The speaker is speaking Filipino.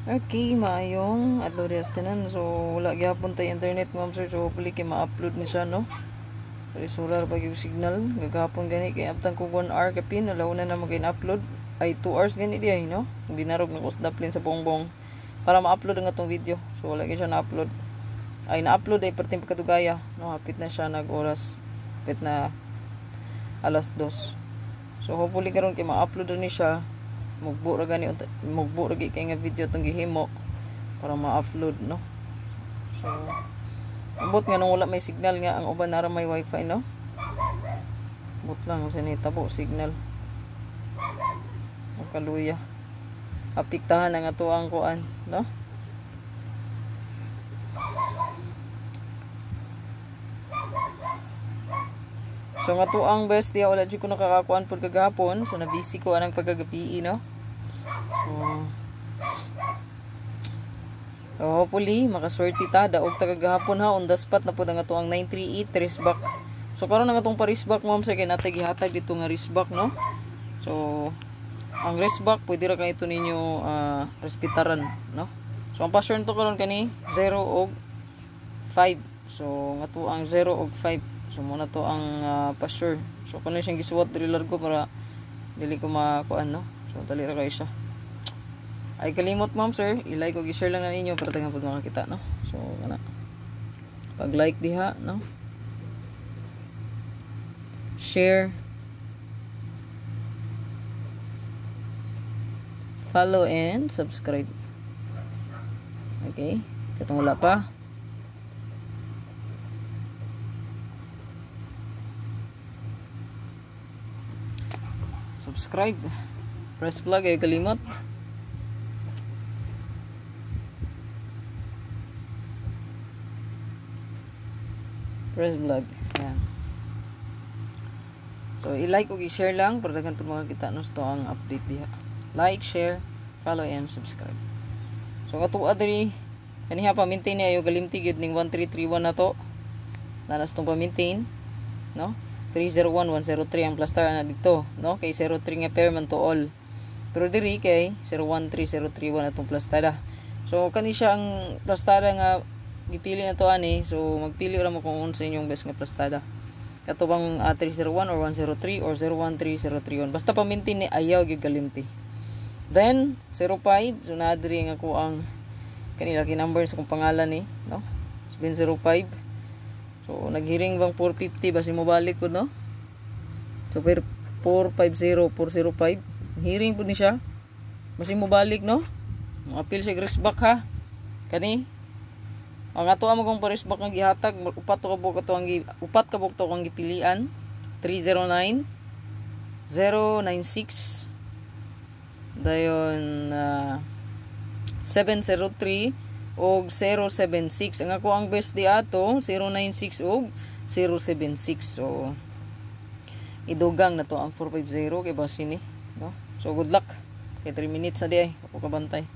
Okay, maayong adlaw dias tanan. So wala gyapon tay internet ma'am sir. So hopefully kay ma-upload ni siya no. Pero surar ba yung signal gagapon gani kay abtang ko 1 hour kapin alaw na magin-upload ay 2 hours gani diay no. Ginarog na ko sa daplin sa bongbong para ma-upload ang atong video. So wala gyud siya na-upload. Ay na-upload ay perting pagkadugaya no. Hapit na siya nag-oras. Hapit na alas 2. So hopefully karon kay ma-upload ni siya. Mugbo ra kay nga video tong gihimo para ma-upload no. So abot nga nung wala may signal nga ang uban nara may wifi no. Abot lang sa nitabo signal. Makaluya. Apiktahan ang ato ang kuan no. So nga to ang best dia wala jud ko nakakakuan pud kagahapon. So na busy ko anang pagagabi no. So hopefully makaswerte ta daog ta kagahapon ha on the spot na pud ang ato ang 938 wristback. So karon ang atong pa-wristback ma'am sa kay natay gihatag dito nga wristback no. So ang wristback pwede ra kay ito ninyo respetaran no. So ang password to karon kani 0 og 5. So nga to ang 0 og 5. So muna to ang password. So kuno siyang gisuwat diri largo para dili ko makuan no. So dali ra kay siya. Ay kalimot ma'am sir, i-like o i-share lang na ninyo para tangang pud makakita no. So kana. Pag-like diha no. Share. Follow and subscribe. Okay? Katong wala pa. Subscribe. Press plug ay kalimot. Press plug. Yan. So i-like o i-share lang para daghan pud makakita nos to ang update diha. Like, share, follow and subscribe. So katuwa diri kaniha pa maintain ayo galimti gid ning 1331 na to. Nanas tong pa-maintain, no? 301 103 ang plaster na dito no kay 03 nga pair man to all pero diri kay 013 031 atong plastada. So kani siya ang plastada nga gipili na to ani. So magpili ra mo kung unsa inyong best nga plastada katubang 301 or 103 or 013 031 basta pa-maintain ni ayaw gyud galimti. Then 05 so na diri nga ko ang kanila number sa kong pangalan ni no 705. So naghiring bang 450 basi mo balik ko no. So 450 405 hiring pud ni siya. Basi mo balik no. Mo-appeal siya wristback ha. Kani ang ato amo kong wristback nga gihatag upat ka buok to kang gipilian 309 096 dayon 703 og 076 ang ako ang best di ato 096 og 076. So idugang na to ang 450 kay basi ni no. So good luck kay 3 minutes na di ay ako kabantay.